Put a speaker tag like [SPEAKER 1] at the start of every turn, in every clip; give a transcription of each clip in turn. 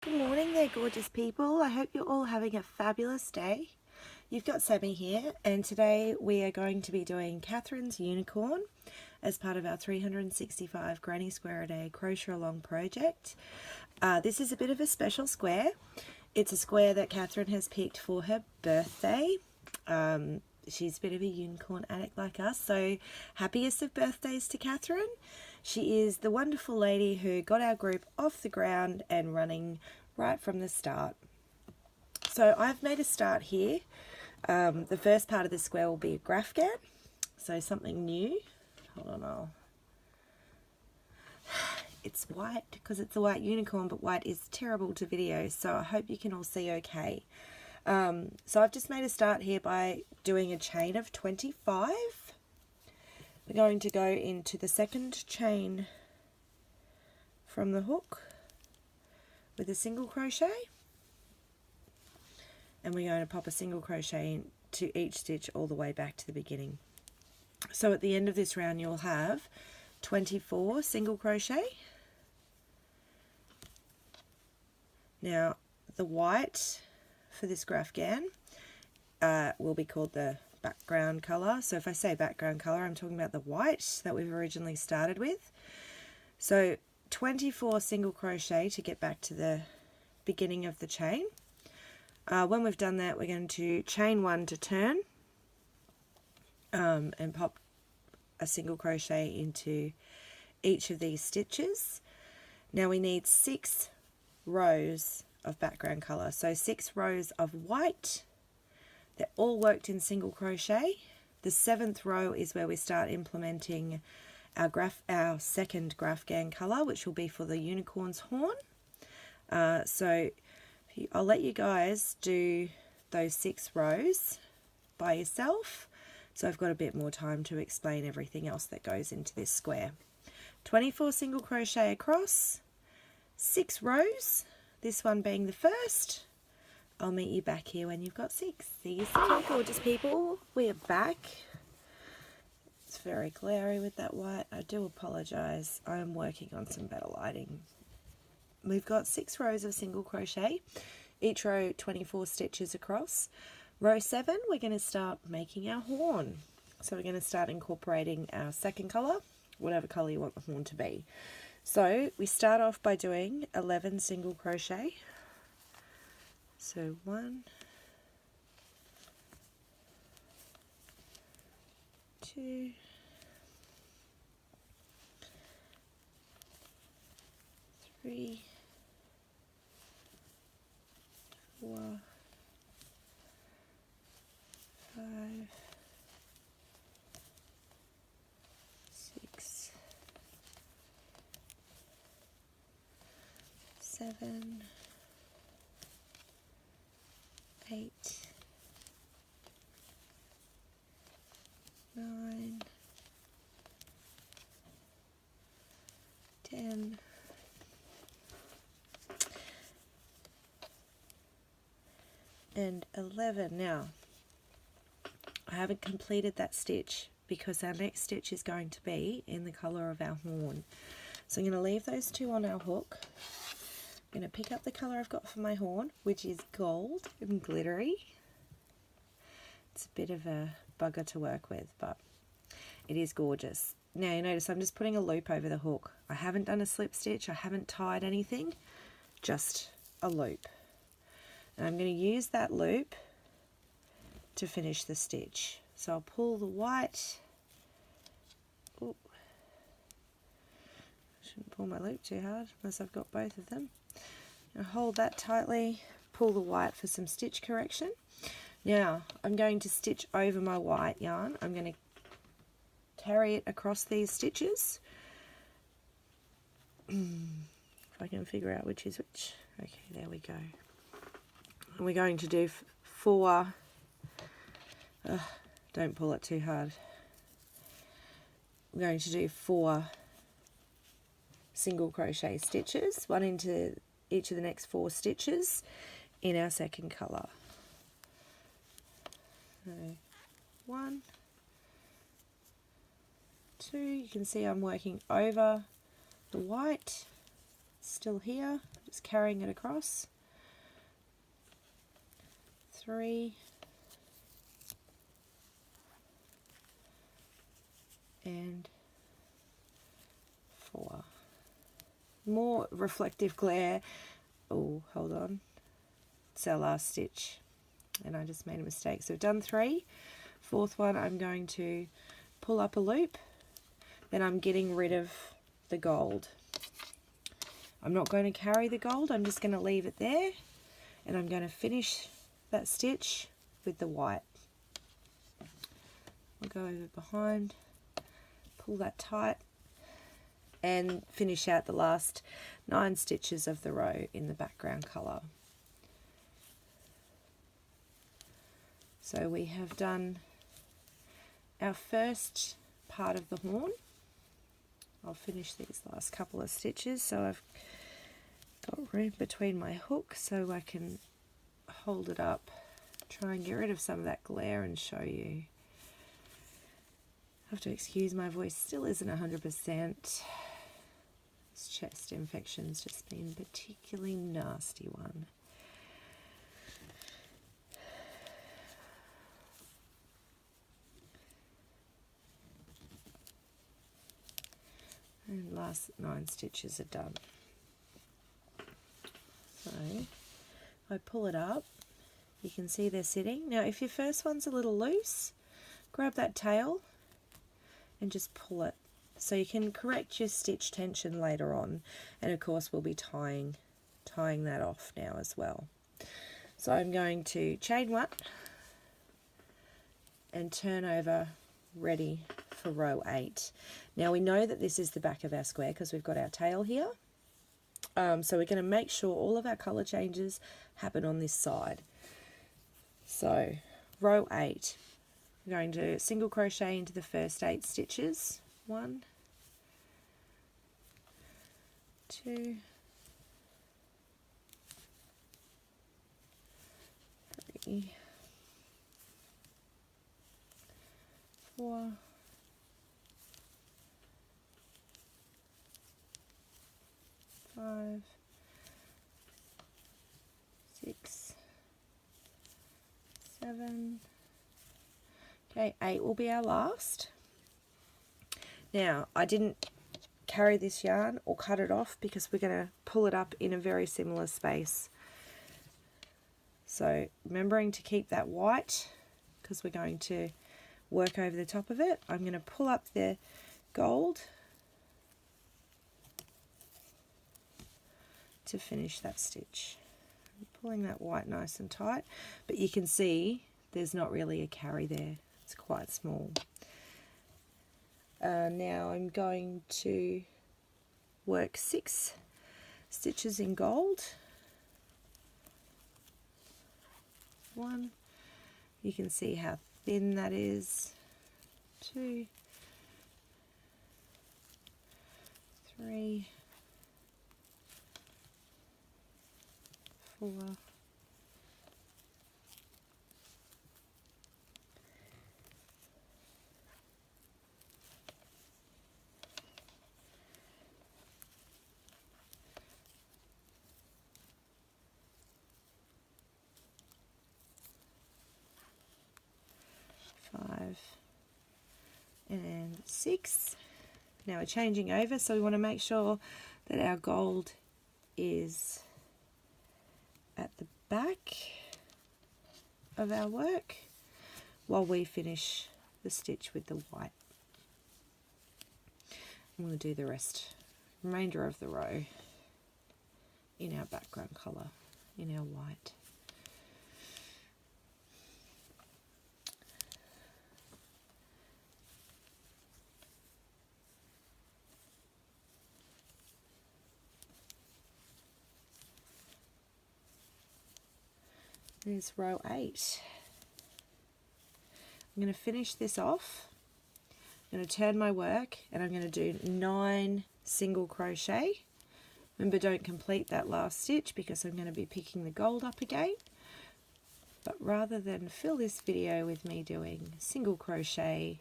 [SPEAKER 1] Good morning there, gorgeous people. I hope you're all having a fabulous day. You've got Sammy here, and today we are going to be doing Catherine's Unicorn as part of our 365 Granny Square a Day Crochet Along project. This is a bit of a special square. It's a square that Catherine has picked for her birthday. She's a bit of a unicorn addict like us, so happiest of birthdays to Catherine. She is the wonderful lady who got our group off the ground and running right from the start. So I've made a start here. The first part of the square will be a graphghan, so something new. Hold on, it's white because it's a white unicorn, but white is terrible to video, so I hope you can all see okay. So I've just made a start here by doing a chain of 25. We're going to go into the second chain from the hook with a single crochet, and we're going to pop a single crochet into each stitch all the way back to the beginning. So at the end of this round you'll have 24 single crochet. Now the white for this graphghan will be called the background colour. So if I say background colour, I'm talking about the white that we've originally started with. So 24 single crochet to get back to the beginning of the chain. When we've done that, we're going to chain one to turn and pop a single crochet into each of these stitches. Now we need 6 rows of background colour, so 6 rows of white. They're all worked in single crochet. The 7th row is where we start implementing our second graphghan colour, which will be for the unicorn's horn. So I'll let you guys do those 6 rows by yourself, so I've got a bit more time to explain everything else that goes into this square. 24 single crochet across, 6 rows, this one being the first. I'll meet you back here when you've got 6. See you soon. Okay, gorgeous people, we are back. It's very glary with that white. I do apologise. I am working on some better lighting. We've got 6 rows of single crochet, each row 24 stitches across. Row 7, we're going to start making our horn. So we're going to start incorporating our second colour, whatever colour you want the horn to be. So we start off by doing 11 single crochet. So 1, 2, 3, 4, 5, 6, 7, 8, 9, 10, 11. Now, I haven't completed that stitch because our next stitch is going to be in the colour of our horn. So I'm going to leave those 2 on our hook. I'm going to pick up the colour I've got for my horn, which is gold and glittery. It's a bit of a bugger to work with, but it is gorgeous. Now you notice I'm just putting a loop over the hook. I haven't done a slip stitch, I haven't tied anything, just a loop. And I'm going to use that loop to finish the stitch. So I'll pull the white. Ooh. Shouldn't pull my loop too hard unless I've got both of them. I'll hold that tightly, pull the white for some stitch correction. Now I'm going to stitch over my white yarn. I'm going to carry it across these stitches. If I can figure out which is which. Okay, there we go. And we're going to do 4, don't pull it too hard. We're going to do 4 single crochet stitches, 1 into each of the next 4 stitches in our second colour. So 1, 2, you can see I'm working over the white, still here, just carrying it across. 3 and 4. More reflective glare. Oh, hold on. It's our last stitch and I just made a mistake. So we've done 3. 4th one, I'm going to pull up a loop, then I'm getting rid of the gold. I'm not going to carry the gold, I'm just going to leave it there, and I'm going to finish that stitch with the white. I'll go over behind, pull that tight, and finish out the last 9 stitches of the row in the background colour. So we have done our first part of the horn. I'll finish these last couple of stitches so I've got room between my hook so I can hold it up, try and get rid of some of that glare and show you. I have to excuse my voice still isn't 100%. This chest infection's just been a particularly nasty one. And last 9 stitches are done. So I pull it up, you can see they're sitting. Now if your first one's a little loose, grab that tail and just pull it. So you can correct your stitch tension later on, and of course we'll be tying that off now as well. So I'm going to chain 1 and turn over, ready for row 8. Now we know that this is the back of our square because we've got our tail here. So we're going to make sure all of our colour changes happen on this side. So row 8, I'm going to single crochet into the first 8 stitches. 1, 2, 3, 4, 5, 6, 7. Okay, 8 will be our last. Now, I didn't carry this yarn or cut it off because we're going to pull it up in a very similar space. So, remembering to keep that white because we're going to work over the top of it. I'm going to pull up the gold to finish that stitch. I'm pulling that white nice and tight, but you can see there's not really a carry there. It's quite small. Now I'm going to work 6 stitches in gold. 1, you can see how thin that is. 2, 3, 4, 5 and 6. Now we're changing over, so we want to make sure that our gold is at the back of our work while we finish the stitch with the white. I'm going to do the remainder of the row in our background colour, in our white. There's row 8. I'm going to finish this off. I'm going to turn my work and I'm going to do 9 single crochet. Remember, don't complete that last stitch because I'm going to be picking the gold up again. But rather than fill this video with me doing single crochet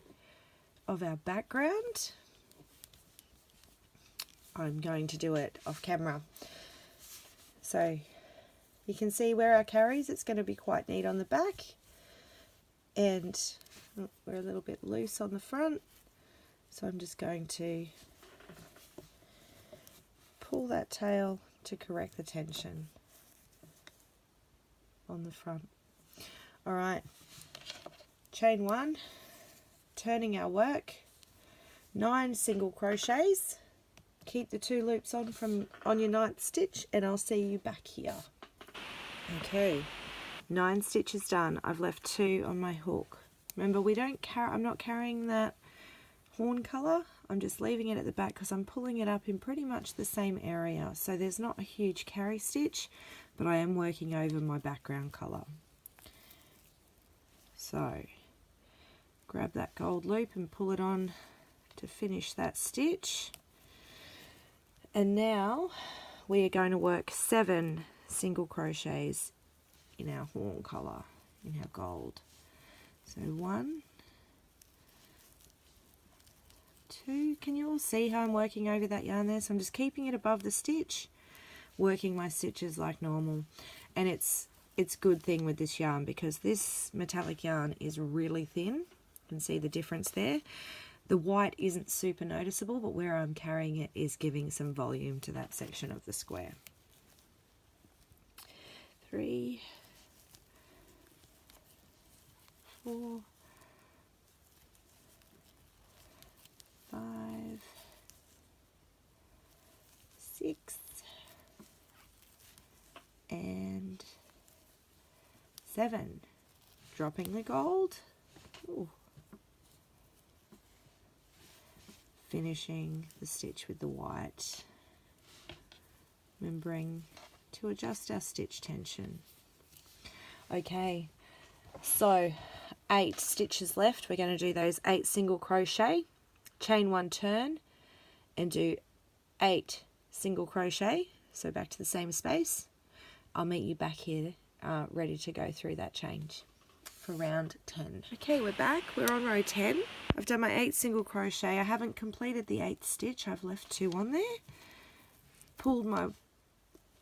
[SPEAKER 1] of our background, I'm going to do it off camera. So you can see where our carries, it's going to be quite neat on the back, and we're a little bit loose on the front, so I'm just going to pull that tail to correct the tension on the front. Alright, chain 1, turning our work, 9 single crochets, keep the 2 loops on your 9th stitch, and I'll see you back here. Okay, 9 stitches done. I've left 2 on my hook. Remember, I'm not carrying that horn colour, I'm just leaving it at the back because I'm pulling it up in pretty much the same area, so there's not a huge carry stitch, but I am working over my background colour. So grab that gold loop and pull it on to finish that stitch, and now we are going to work 7 single crochets in our horn colour, in our gold. So 1, 2, can you all see how I'm working over that yarn there? So I'm just keeping it above the stitch, working my stitches like normal. And it's a good thing with this yarn because this metallic yarn is really thin. You can see the difference there. The white isn't super noticeable, but where I'm carrying it is giving some volume to that section of the square. 3, 4, 5, 6, and 7. Dropping the gold. Ooh. Finishing the stitch with the white. Remembering to adjust our stitch tension. Okay, so 8 stitches left. We're going to do those 8 single crochet, chain 1 turn, and do 8 single crochet. So back to the same space. I'll meet you back here ready to go through that change for round 10. Okay, we're back. We're on row 10. I've done my 8 single crochet. I haven't completed the 8th stitch. I've left 2 on there. Pulled my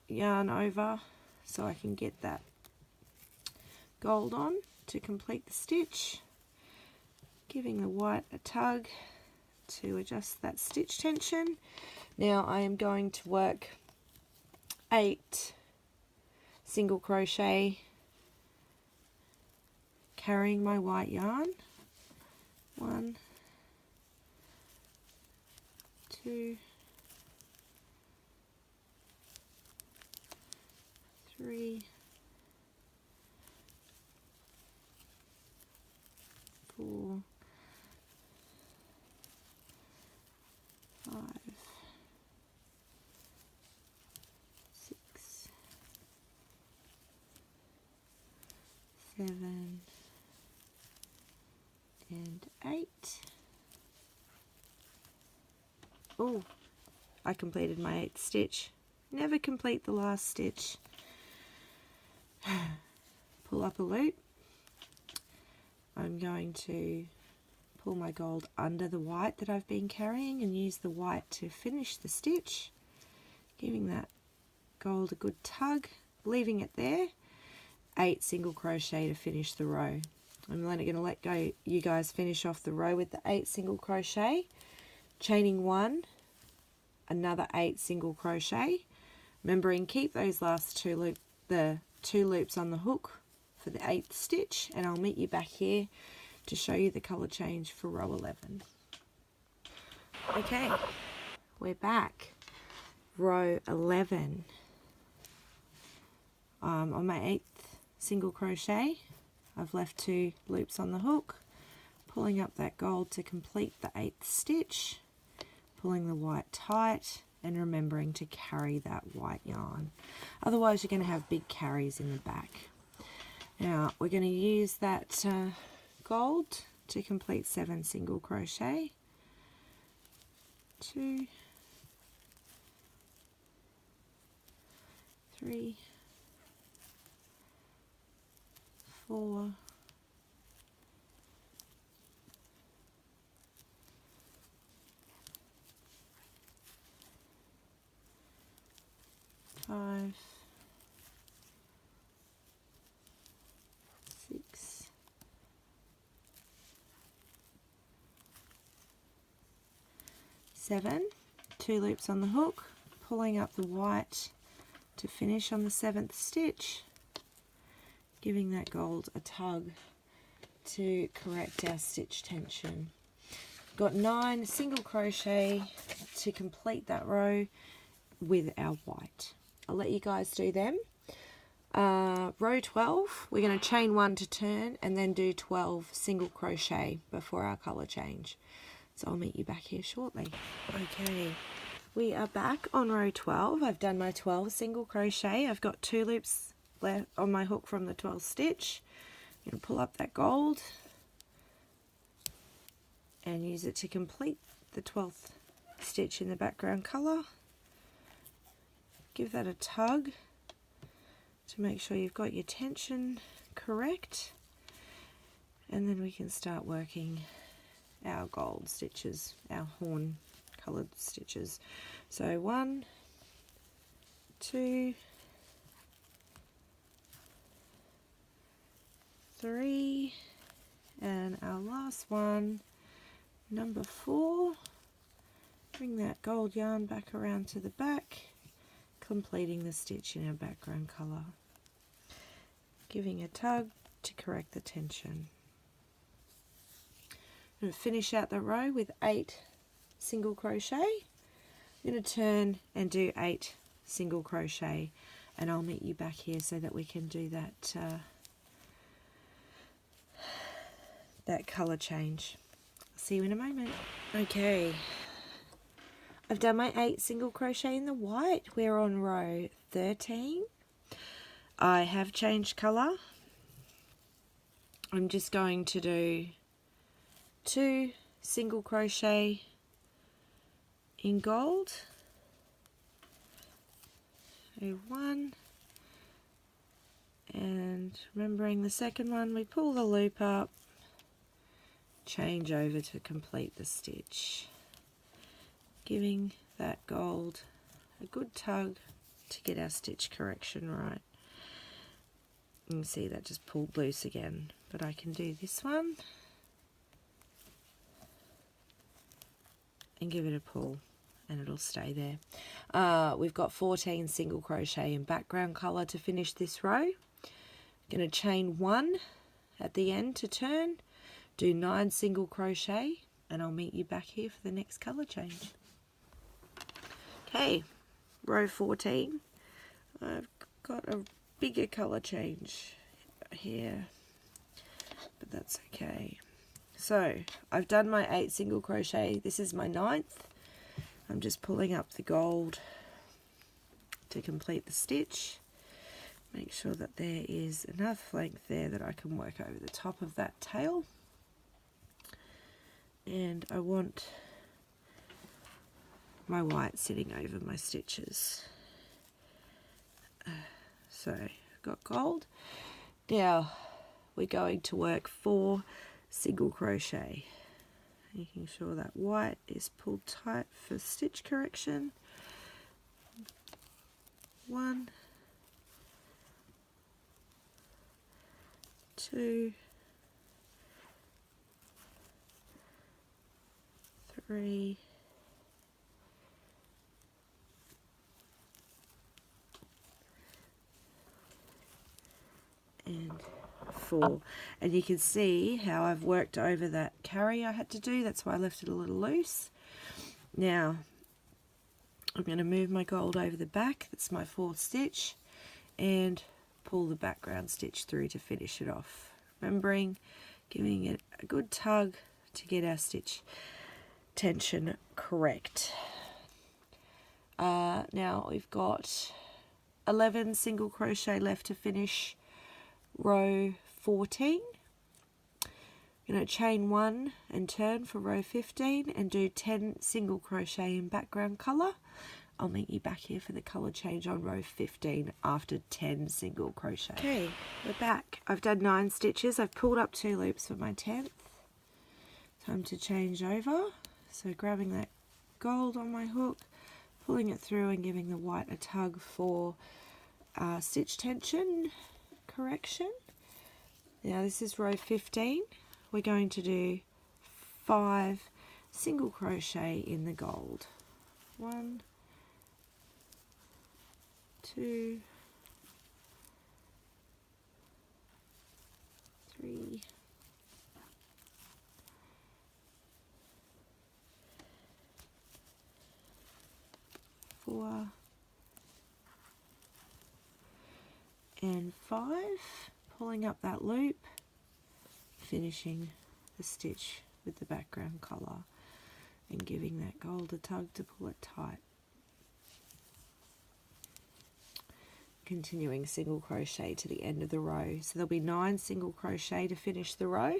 [SPEAKER 1] yarn over so I can get that gold on to complete the stitch. Giving the white a tug to adjust that stitch tension. Now I am going to work 8 single crochet carrying my white yarn. 1, 2, 3, 4, 5, 6, 7, and 8. Oh, I completed my 8th stitch. Never complete the last stitch. Pull up a loop. I'm going to pull my gold under the white that I've been carrying and use the white to finish the stitch, giving that gold a good tug, leaving it there. 8 single crochet to finish the row. I'm going to let you guys finish off the row with the 8 single crochet, chaining 1, another 8 single crochet. Remembering, keep those last 2 loops on the hook for the 8th stitch, and I'll meet you back here to show you the colour change for row 11. Okay, we're back. Row 11. On my 8th single crochet, I've left 2 loops on the hook, pulling up that gold to complete the 8th stitch, pulling the white tight, and remembering to carry that white yarn. Otherwise you're going to have big carries in the back. Now we're going to use that gold to complete 7 single crochet. 2, 3, 4, 5, 5, 6, 7, 2 loops on the hook, pulling up the white to finish on the 7th stitch, giving that gold a tug to correct our stitch tension. Got 9 single crochet to complete that row with our white. I'll let you guys do them. Row 12, we're going to chain 1 to turn and then do 12 single crochet before our colour change. So I'll meet you back here shortly. Okay, we are back on row 12. I've done my 12 single crochet. I've got 2 loops left on my hook from the 12th stitch. I'm going to pull up that gold and use it to complete the 12th stitch in the background colour. Give that a tug to make sure you've got your tension correct, and then we can start working our gold stitches, our horn coloured stitches. So 1, 2, 3, and our last one, number 4. Bring that gold yarn back around to the back, completing the stitch in our background colour, giving a tug to correct the tension. I'm going to finish out the row with 8 single crochet. I'm going to turn and do 8 single crochet, and I'll meet you back here so that we can do that that colour change. See you in a moment. Okay, I've done my 8 single crochet in the white. We're on row 13. I have changed colour. I'm just going to do 2 single crochet in gold. So 1, and remembering the second one, we pull the loop up, change over to complete the stitch, giving that gold a good tug to get our stitch correction right. You can see that just pulled loose again, but I can do this one and give it a pull and it'll stay there. We've got 14 single crochet in background colour to finish this row. Going to chain 1 at the end to turn, do 9 single crochet, and I'll meet you back here for the next colour change. Okay, row 14. I've got a bigger colour change here, but that's okay. So I've done my 8 single crochet. This is my 9th. I'm just pulling up the gold to complete the stitch. Make sure that there is enough length there that I can work over the top of that tail. And I want my white sitting over my stitches. So I've got gold. Now we're going to work 4 single crochet, making sure that white is pulled tight for stitch correction. 1, 2, 3, and 4. And you can see how I've worked over that carry I had to do. That's why I left it a little loose. Now I'm going to move my gold over the back. That's my 4th stitch, and pull the background stitch through to finish it off. Remembering giving it a good tug to get our stitch tension correct. Now we've got 11 single crochet left to finish row 14. I'm going to chain 1 and turn for row 15 and do 10 single crochet in background colour. I'll meet you back here for the colour change on row 15 after 10 single crochet. Okay, we're back. I've done 9 stitches. I've pulled up 2 loops for my 10th. Time to change over. So grabbing that gold on my hook, pulling it through and giving the white a tug for stitch tension correction. Now this is row 15. We're going to do 5 single crochet in the gold. 1, 2, 3, 4, and 5, pulling up that loop, finishing the stitch with the background colour and giving that gold a tug to pull it tight. Continuing single crochet to the end of the row. So there'll be 9 single crochet to finish the row.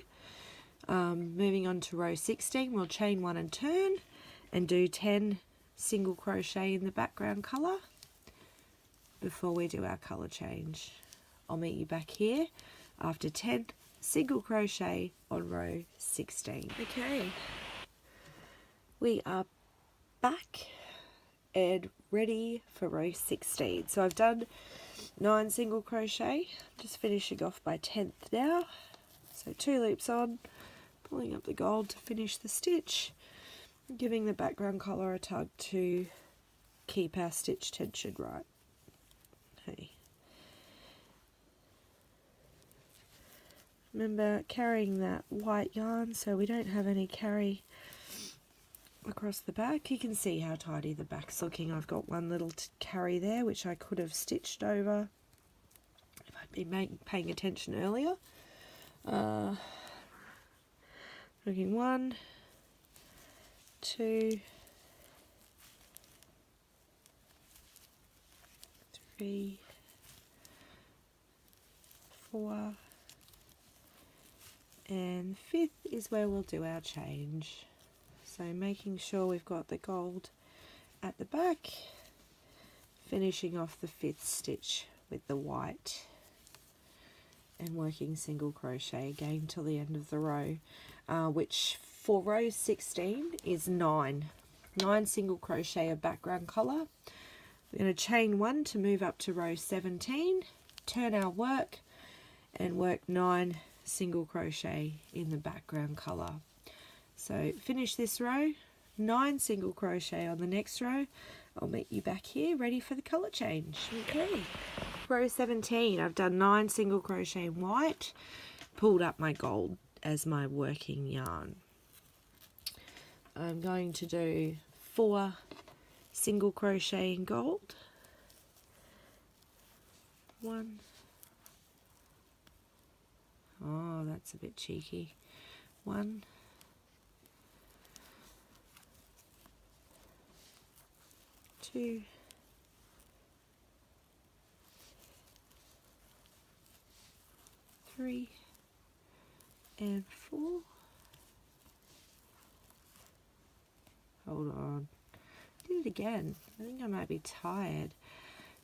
[SPEAKER 1] Moving on to row 16, we'll chain 1 and turn and do 10 single crochet in the background colour before we do our colour change. I'll meet you back here after 10 single crochet on row 16. Okay, we are back and ready for row 16. So I've done 9 single crochet, just finishing off my 10th now. So 2 loops on, pulling up the gold to finish the stitch, giving the background colour a tug to keep our stitch tension right. Okay. Remember carrying that white yarn so we don't have any carry across the back. You can see how tidy the back's looking. I've got one little carry there which I could have stitched over if I'd been paying attention earlier. Looking 1, 2, 3, 4, and 5th is where we'll do our change. So making sure we've got the gold at the back, finishing off the 5th stitch with the white and working single crochet again till the end of the row, which for row 16 is 9 single crochet of background colour. We're going to chain 1 to move up to row 17, turn our work and work 9 single crochet in the background colour. So finish this row, 9 single crochet on the next row. I'll meet you back here ready for the colour change. Okay, row 17, I've done 9 single crochet in white, pulled up my gold as my working yarn. I'm going to do 4 single crochet in gold. 1, oh that's a bit cheeky, 1, 2, 3, and 4. Hold on, do it again. I think I might be tired.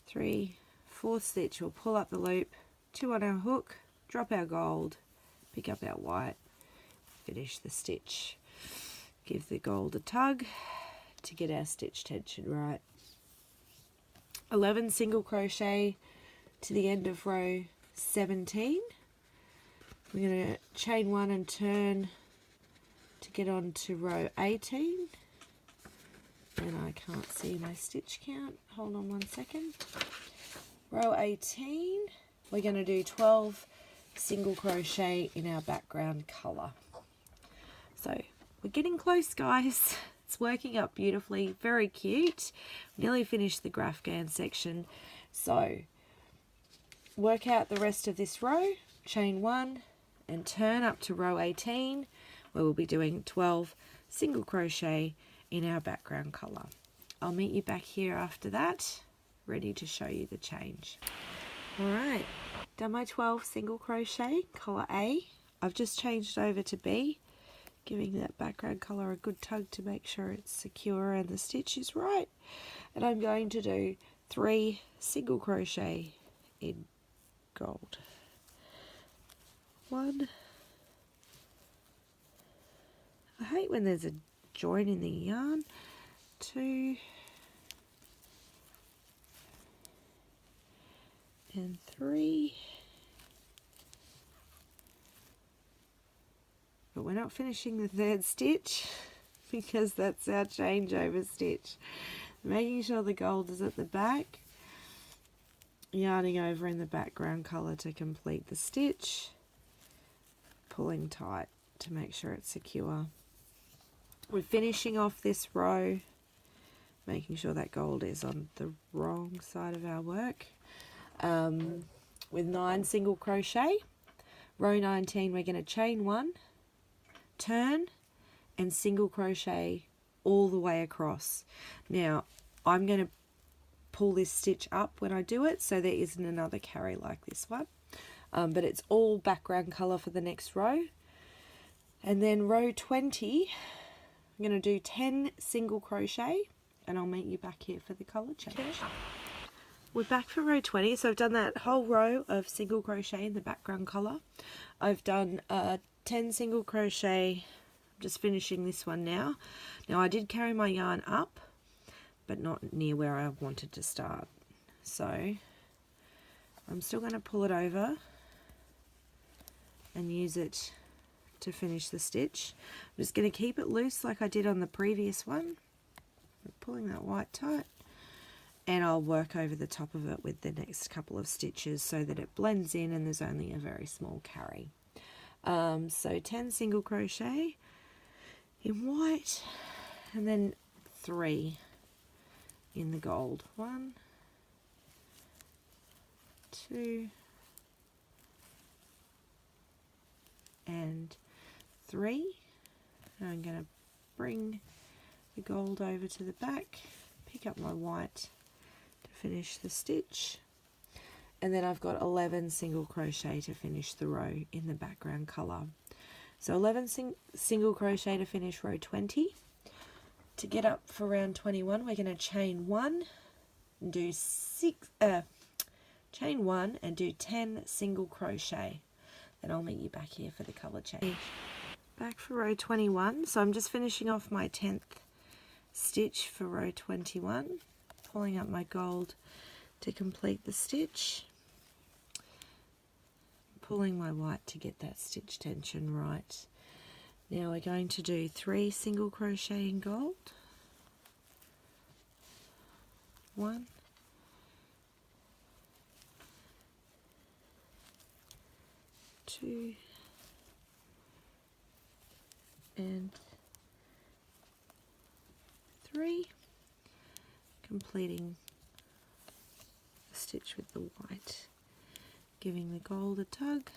[SPEAKER 1] 3, 4th stitch, we'll pull up the loop, 2 on our hook, drop our gold, pick up our white, finish the stitch. Give the gold a tug to get our stitch tension right. 11 single crochet to the end of row 17. We're going to chain 1 and turn to get on to row 18. And I can't see my stitch count. Hold on 1 second. Row 18, we're going to do 12 single crochet in our background colour. So we're getting close, guys. It's working out beautifully, very cute. Nearly finished the Grafghan section. So work out the rest of this row, chain 1 and turn up to row 18 where we'll be doing 12 single crochet in our background colour. I'll meet you back here after that, ready to show you the change. Alright, done my 12 single crochet, colour A. I've just changed over to B, giving that background colour a good tug to make sure it's secure and the stitch is right. And I'm going to do 3 single crochet in gold. 1. I hate when there's a join in the yarn. 2, and 3. But we're not finishing the third stitch because that's our changeover stitch. Making sure the gold is at the back, yarning over in the background colour to complete the stitch, pulling tight to make sure it's secure. We're finishing off this row, making sure that gold is on the wrong side of our work, with 9 single crochet. Row 19, we're going to chain 1, turn, and single crochet all the way across. Now, I'm going to pull this stitch up when I do it, so there isn't another carry like this one. But it's all background colour for the next row. And then row 20, I'm going to do 10 single crochet, and I'll meet you back here for the colour change. We're back for row 20, so I've done that whole row of single crochet in the background colour. I've done 10 single crochet, I'm just finishing this one now. Now I did carry my yarn up, but not near where I wanted to start. So I'm still going to pull it over and use it to finish the stitch. I'm just going to keep it loose like I did on the previous one. I'm pulling that white tight, and I'll work over the top of it with the next couple of stitches so that it blends in and there's only a very small carry. So 10 single crochet in white, and then 3 in the gold. 1, 2, and 3. And I'm going to bring the gold over to the back, pick up my white to finish the stitch, and then I've got 11 single crochet to finish the row in the background colour. So 11 single crochet to finish row 20. To get up for round 21, we're going to chain 1 and do chain 1 and do 10 single crochet. Then I'll meet you back here for the colour change. Back for row 21, so I'm just finishing off my 10th stitch for row 21, pulling up my gold to complete the stitch, pulling my white to get that stitch tension right. Now we're going to do 3 single crochet in gold. 1, 2, and 3, completing the stitch with the white, giving the gold a tug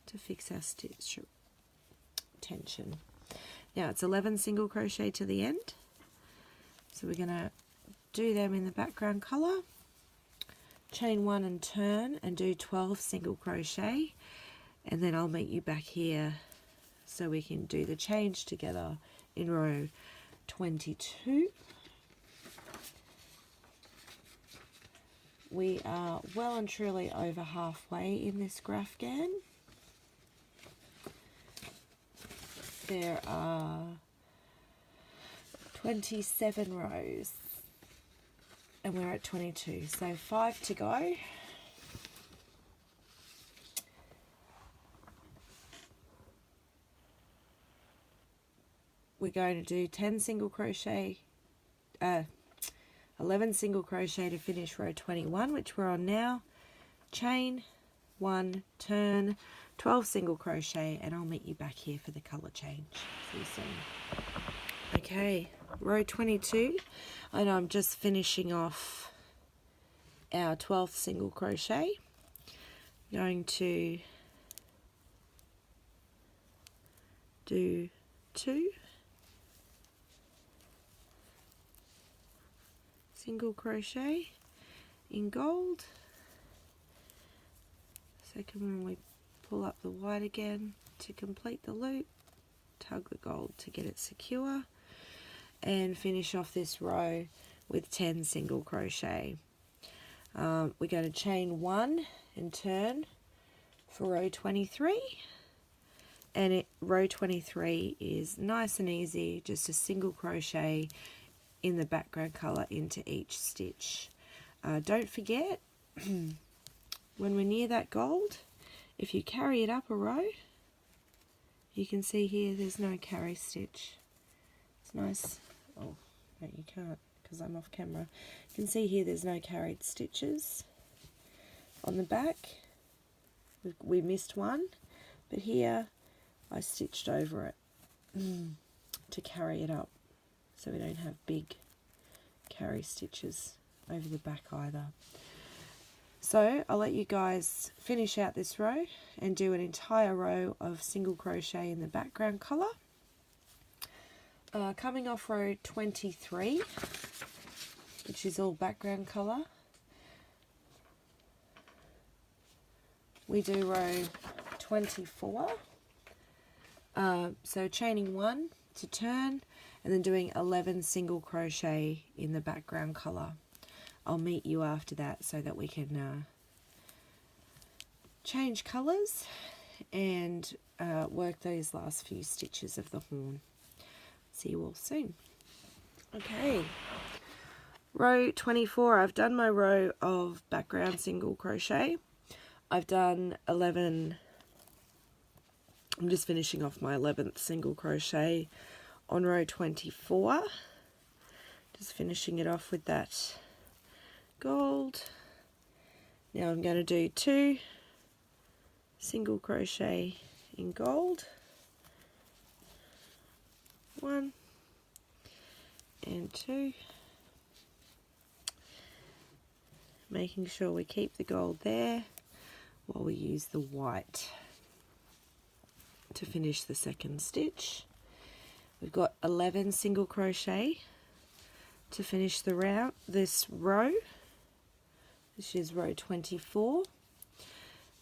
[SPEAKER 1] to fix our stitch tension. Now it's 11 single crochet to the end, so we're going to do them in the background colour, chain 1 and turn and do 12 single crochet, and then I'll meet you back here so we can do the change together in row 22. We are well and truly over halfway in this Grafghan. There are 27 rows and we're at 22, so 5 to go. We're going to do 10 single crochet, 11 single crochet to finish row 21, which we're on now. Chain 1, turn, 12 single crochet, and I'll meet you back here for the colour change. See you soon. Okay, row 22, and I'm just finishing off our 12th single crochet. Going to do 2 single crochet in gold. Second one, we pull up the white again to complete the loop, tug the gold to get it secure, and finish off this row with 10 single crochet. We're going to chain 1 and turn for row 23, and row 23 is nice and easy, just a single crochet in the background colour into each stitch. Don't forget when we're near that gold, if you carry it up a row, you can see here there's no carry stitch. It's nice. Oh, no, you can't because I'm off camera. You can see here there's no carried stitches on the back. We missed one, but here I stitched over it to carry it up so we don't have big carry stitches over the back either. So I'll let you guys finish out this row and do an entire row of single crochet in the background colour. Coming off row 23, which is all background colour, we do row 24. So chaining 1 to turn and then doing 11 single crochet in the background colour. I'll meet you after that so that we can change colours and work those last few stitches of the horn. See you all soon. Okay, row 24, I've done my row of background single crochet. I've done 11, I'm just finishing off my 11th single crochet on row 24. Just finishing it off with that gold. Now I'm going to do 2 single crochet in gold, 1 and 2, making sure we keep the gold there while we use the white to finish the second stitch. We've got 11 single crochet to finish this row. This is row 24.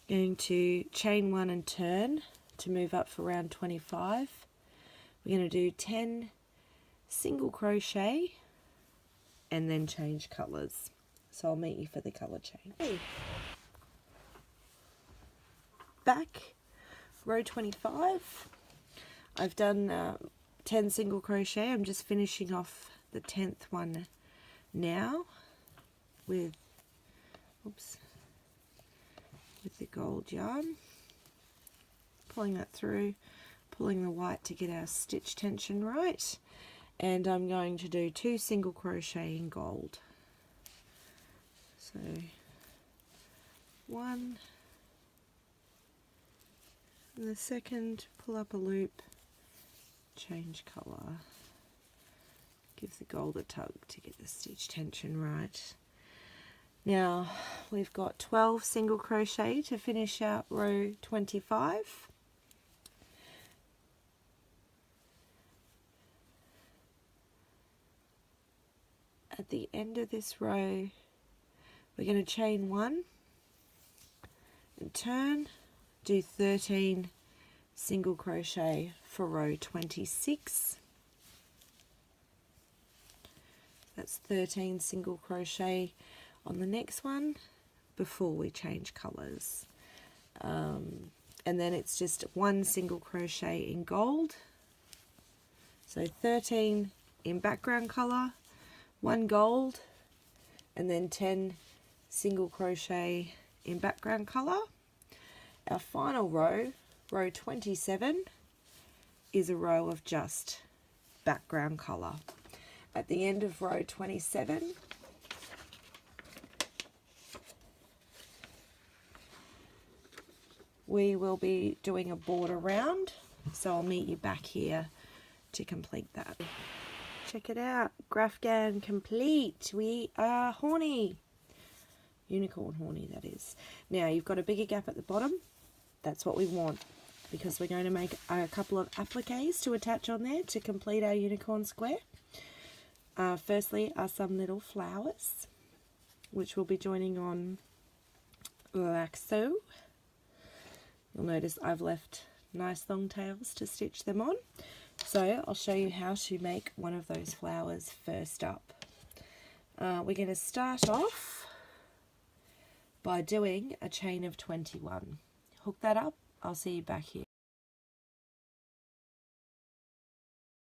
[SPEAKER 1] Going to chain 1 and turn to move up for round 25. We're going to do 10 single crochet and then change colours. So I'll meet you for the colour change. Okay. Back, row 25. I've done 10 single crochet. I'm just finishing off the 10th one now with the gold yarn, pulling that through, pulling the white to get our stitch tension right, and I'm going to do 2 single crochet in gold. So 1 and the second, pull up a loop, change colour, give the gold a tug to get the stitch tension right. Now we've got 12 single crochet to finish out row 25. At the end of this row, we're going to chain 1 and turn, do 13 single crochet for row 26. That's 13 single crochet on the next one before we change colours, and then it's just 1 single crochet in gold, so 13 in background colour, 1 gold, and then 10 single crochet in background colour. Our final row, row 27, is a row of just background colour. At the end of row 27, we will be doing a border round, so I'll meet you back here to complete that. Check it out, Grafghan complete. We are horny. Unicorn horny, that is. Now you've got a bigger gap at the bottom. That's what we want, because we're going to make a couple of appliques to attach on there to complete our unicorn square. Firstly are some little flowers, which we'll be joining on like so. You'll notice I've left nice long tails to stitch them on. So I'll show you how to make one of those flowers first up. We're going to start off by doing a chain of 21. Hook that up, I'll see you back here.